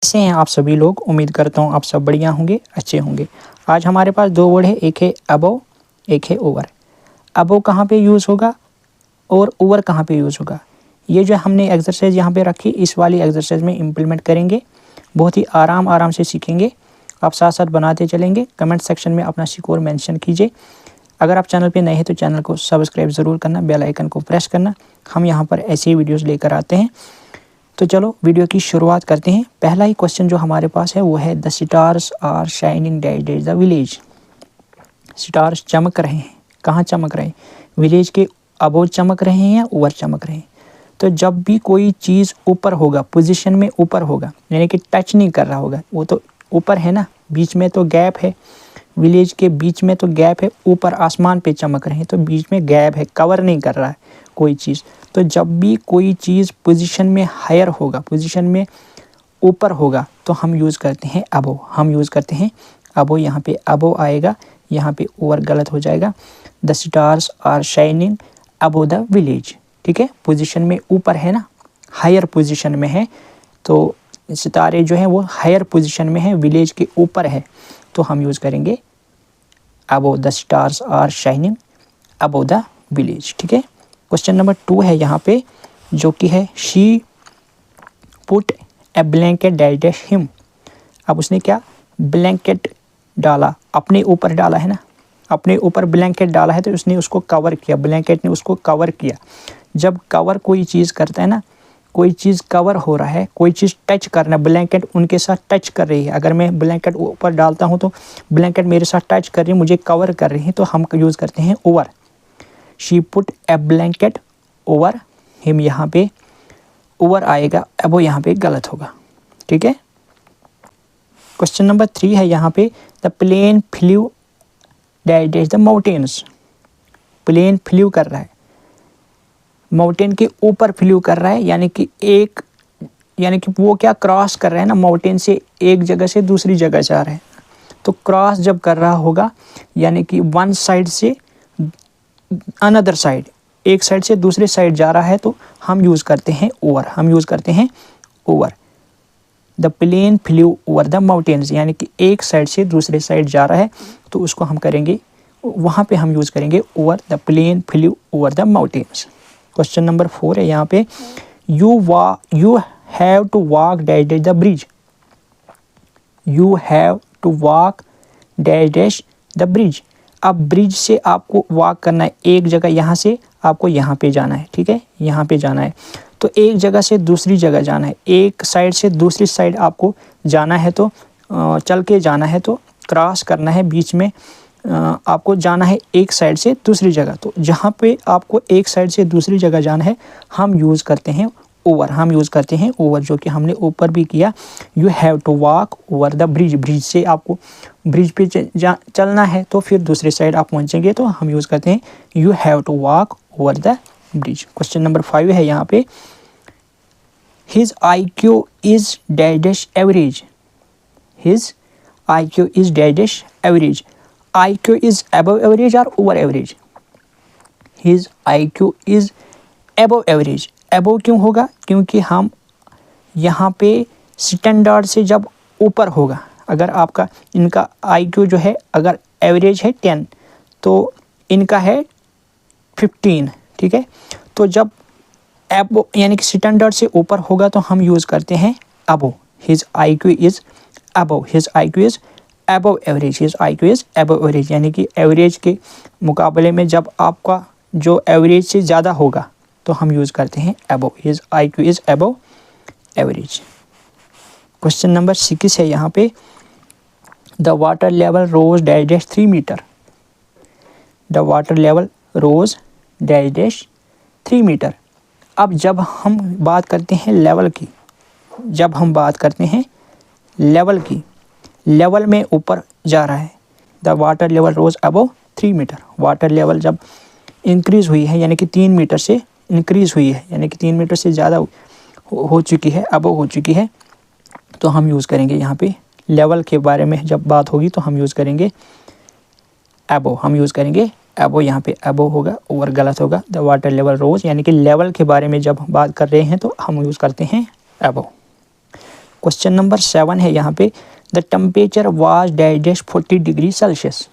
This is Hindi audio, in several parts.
कैसे हैं आप सभी लोग। उम्मीद करता हूँ आप सब बढ़िया होंगे, अच्छे होंगे। आज हमारे पास दो वर्ड है, एक है अबव, एक है ओवर। अबव कहाँ पे यूज़ होगा और ओवर कहाँ पे यूज़ होगा, ये जो हमने एक्सरसाइज यहाँ पे रखी, इस वाली एक्सरसाइज में इम्प्लीमेंट करेंगे। बहुत ही आराम से सीखेंगे। आप साथ साथ बनाते चलेंगे। कमेंट सेक्शन में अपना स्कोर मेंशन कीजिए। अगर आप चैनल पे नए हैं तो चैनल को सब्सक्राइब ज़रूर करना, बेल आइकन को प्रेस करना। हम यहाँ पर ऐसे ही वीडियोज़ लेकर आते हैं। तो चलो वीडियो की शुरुआत करते हैं। पहला ही क्वेश्चन जो हमारे पास है वो है the stars are shining that the village. Stars चमक रहे हैं, कहाँ चमक रहे हैं? विलेज के अबव चमक रहे हैं या ओवर चमक रहे हैं? तो जब भी कोई चीज़ ऊपर होगा, पोजीशन में ऊपर होगा, यानी कि टच नहीं कर रहा होगा, वो तो ऊपर है ना, बीच में तो गैप है, विलेज के बीच में तो गैप है, ऊपर आसमान पे चमक रहे हैं तो बीच में गैप है, कवर नहीं कर रहा है कोई चीज़। तो जब भी कोई चीज़ पोजीशन में हायर होगा, पोजीशन में ऊपर होगा, तो हम यूज़ करते हैं अबव। हम यूज़ करते हैं अबव। यहाँ पे अबव आएगा, यहाँ पे ओवर गलत हो जाएगा। The stars are shining above the village. ठीक है, पोजीशन में ऊपर है ना, हायर पोजीशन में है, तो सितारे जो हैं वो हायर पोजीशन में है, विलेज के ऊपर है, तो हम यूज़ करेंगे above. The stars are shining above the village. ठीक है, क्वेश्चन नंबर 2 है यहाँ पे, जो कि है she put A blanket that him. अब उसने क्या ब्लैंकेट डाला, अपने ऊपर डाला है ना, अपने ऊपर ब्लैंकेट डाला है तो उसने उसको कवर किया, ब्लैंकेट ने उसको कवर किया। जब कवर कोई चीज़ करता है ना, कोई चीज़ कवर हो रहा है, कोई चीज़ टच करना, ब्लैंकेट उनके साथ टच कर रही है। अगर मैं ब्लैंकेट ऊपर डालता हूँ तो ब्लैंकेट मेरे साथ टच कर रही है, मुझे कवर कर रही है, तो हम यूज़ करते हैं over. She put A blanket over him, यहाँ पे ओवर आएगा, अब वो यहाँ पे गलत होगा। ठीक है, क्वेश्चन नंबर 3 है यहाँ पे the plane flew that the mountains. Plane flew कर रहा है, माउंटेन के ऊपर फ्लू कर रहा है, यानी कि वो क्या क्रॉस कर रहा है ना, माउंटेन से एक जगह से दूसरी जगह जा रहा है। तो क्रॉस जब कर रहा होगा, यानी कि वन साइड से अनदर साइड, एक साइड से दूसरे साइड जा रहा है, तो हम यूज़ करते हैं ओवर। हम यूज़ करते हैं over. The plane flew over the mountains, यानी कि एक साइड से दूसरे साइड जा रहा है, तो उसको हम करेंगे, वहाँ पे हम यूज़ करेंगे over. The plane flew over the mountains. Question number 4 है यहाँ पे you have to walk dash the bridge. You have to walk dash the bridge. अब ब्रिज से आपको वॉक करना है, एक जगह यहाँ से आपको यहाँ पे जाना है। ठीक है, यहाँ पे जाना है, तो एक जगह से दूसरी जगह जाना है, एक साइड से दूसरी साइड आपको जाना है, तो चल के जाना है, तो क्रॉस करना है, बीच में आपको जाना है एक साइड से दूसरी जगह। तो जहाँ पे आपको एक साइड से दूसरी जगह जाना है, हम यूज़ करते हैं ओवर। हम यूज़ करते हैं ओवर, जो कि हमने ऊपर भी किया। You have to walk over the bridge. Bridge से आपको ब्रिज पे चलना है, तो फिर दूसरी साइड आप पहुँचेंगे, तो हम यूज़ करते हैं you have to walk over the bridge. Question number 5 है यहाँ पे his IQ is dash average. His IQ is dash average. IQ is above average और over average? His IQ is above average. Above क्यों होगा? क्योंकि हम यहाँ पे स्टैंडर्ड से जब ऊपर होगा, अगर आपका इनका IQ जो है, अगर एवरेज है 10 तो इनका है 15। ठीक है, तो जब अबव यानी कि स्टैंडर्ड से ऊपर होगा, तो हम यूज़ करते हैं above. His IQ is above. His IQ is above average. His IQ is above average, यानी कि एवरेज के मुकाबले में जब आपका जो एवरेज से ज़्यादा होगा, तो हम यूज़ करते हैं above. His IQ is above average. Question number 6 है यहाँ पे the water level rose dash 3 metre. The water level rose dash 3 metre. अब जब हम बात करते हैं लेवल की, जब हम बात करते हैं लेवल की, लेवल में ऊपर जा रहा है, the water level rose above 3 metre. Water level जब इंक्रीज़ हुई है, यानी कि 3 मीटर से इंक्रीज़ हुई है, यानी कि 3 मीटर से ज़्यादा हो चुकी है, अबव हो चुकी है, तो हम यूज़ करेंगे यहाँ पे लेवल के बारे में जब बात होगी, तो हम यूज़ करेंगे अबव। हम यूज़ करेंगे अबव। यहाँ पे अबव होगा, ओवर गलत होगा। द वाटर लेवल रोज, यानी कि लेवल के बारे में जब बात कर रहे हैं, तो हम यूज़ करते हैं अबव। क्वेश्चन नंबर 7 है यहाँ पे, the temperature was dash 40 degree Celsius.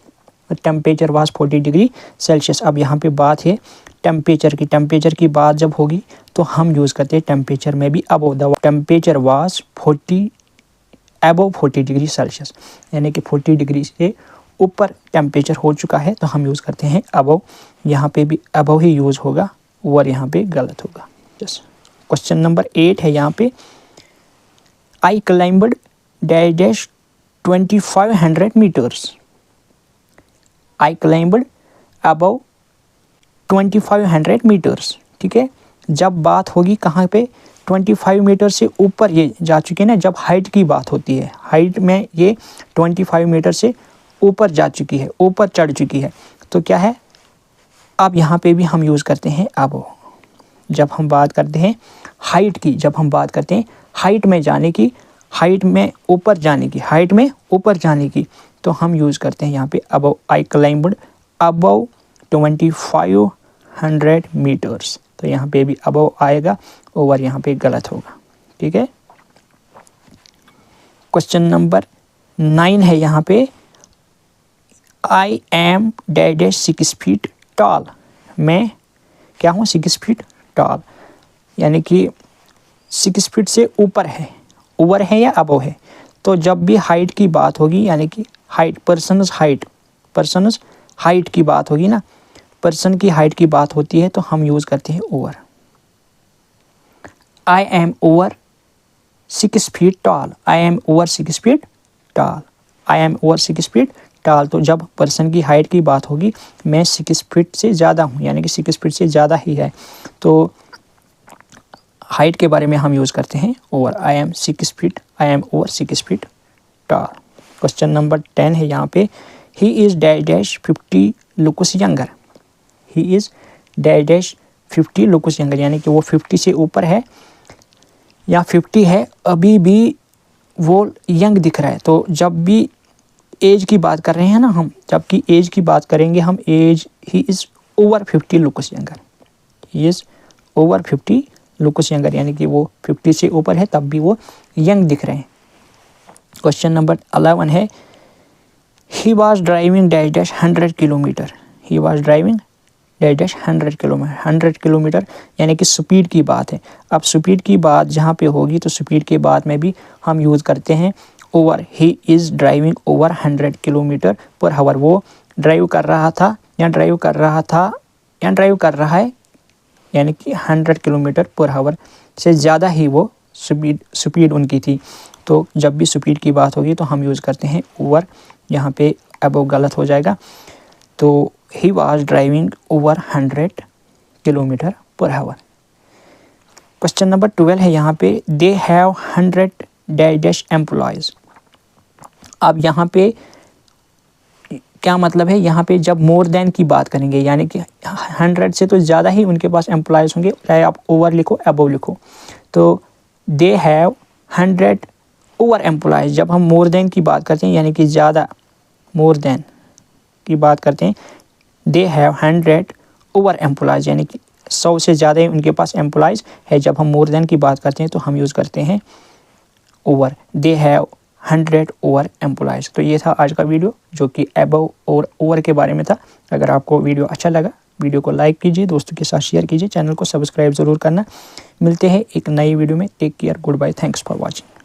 The temperature was 40 degree Celsius. अब यहाँ पे बात है टेम्परेचर की बात जब होगी तो हम यूज़ करते हैं टेम्परेचर में भी above. The temperature was 40 above 40 degree Celsius, यानी कि 40 डिग्री से ऊपर टेम्परेचर हो चुका है तो हम यूज़ करते हैं अबव। यहाँ पे भी अबव ही यूज़ होगा, ओवर यहाँ पे गलत होगा। क्वेश्चन नंबर 8 है यहाँ पे, आई क्लाइंबड डैश 2500 मीटर्स। आई क्लाइंबड अबव 2500 मीटर्स। ठीक है, जब बात होगी कहाँ पे, 25 मीटर से ऊपर ये जा चुके हैं ना, जब हाइट की बात होती है, हाइट में ये 25 मीटर से ऊपर जा चुकी है, ऊपर चढ़ चुकी है, तो क्या है, अब यहाँ पे भी हम यूज़ करते हैं अबव। जब हम बात करते हैं हाइट की, जब हम बात करते हैं हाइट में जाने की, हाइट में ऊपर जाने की, हाइट में ऊपर जाने की, तो हम यूज़ करते हैं यहाँ पे अबव। आई क्लाइंबड अबव 2500 मीटर्स, तो यहाँ पे भी अबव आएगा, ओवर यहाँ पे गलत होगा। ठीक है, क्वेश्चन नंबर 9 है यहाँ पे, I am dash 6 feet tall. मैं क्या हूँ, 6 फीट टॉल, यानी कि 6 फीट से ऊपर है, ओवर है या अबव है। तो जब भी हाइट की बात होगी, यानी कि हाइट, पर्सनस हाइट की बात होगी ना, पर्सन की हाइट की बात होती है तो हम यूज़ करते हैं over. I am over 6 feet tall, I am over 6 feet tall, I am over 6 feet tall. तो जब पर्सन की हाइट की बात होगी, मैं 6 फीट से ज़्यादा हूँ, यानी कि 6 फीट से ज़्यादा ही है, तो हाइट के बारे में हम यूज़ करते हैं over. I am 6 feet, I am over 6 feet tall. Question number 10 है यहाँ पे, he is dash 50 looks younger. He is dash 50 looks younger, यानी कि वो 50 से ऊपर है या 50 है, अभी भी वो यंग दिख रहा है। तो जब भी एज की बात कर रहे हैं ना हम, जबकि एज की बात करेंगे हम, age, he is over 50 looks younger, he is over 50 looks younger, यानी कि वो 50 से ऊपर है तब भी वो यंग दिख रहे हैं। क्वेश्चन नंबर 11 है, he was driving dash 100 kilometre. He was driving dash 100 kilometre. 100 kilometre यानी कि स्पीड की बात है। अब स्पीड की बात जहाँ पे होगी तो स्पीड के बाद में भी हम यूज़ करते हैं over. He is driving over 100 kilometre पर हावर। वो ड्राइव कर रहा था या ड्राइव कर रहा है, यानी कि 100 किलोमीटर पर हावर से ज़्यादा ही वो स्पीड उनकी थी। तो जब भी स्पीड की बात होगी तो हम यूज़ करते हैं ओवर, यहाँ पे अबव गलत हो जाएगा। तो he was driving over 100 kilometre पर हावर। क्वेश्चन नंबर 12 है यहाँ पे, दे हैव 100 डैश एम्प्लॉयज़। अब यहाँ पे क्या मतलब है, यहाँ पे जब मोर देन की बात करेंगे, यानी कि 100 से तो ज़्यादा ही उनके पास एम्प्लॉयज़ होंगे, चाहे आप ओवर लिखो अबव लिखो। तो दे हैव 100 ओवर एम्प्लॉयज़। जब हम मोर देन की बात करते हैं, यानी कि ज़्यादा, मोर देन की बात करते हैं, दे हैव 100 ओवर एम्प्लॉयज़, यानी कि 100 से ज़्यादा ही उनके पास एम्प्लॉयज़ है। जब हम मोर देन की बात करते हैं तो हम यूज़ करते हैं over. They have 100 over employees. तो ये था आज का वीडियो जो कि अबव और ओवर के बारे में था। अगर आपको वीडियो अच्छा लगा, वीडियो को लाइक कीजिए, दोस्तों के साथ शेयर कीजिए, चैनल को सब्सक्राइब ज़रूर करना। मिलते हैं एक नई वीडियो में। Take care, good bye, thanks for watching.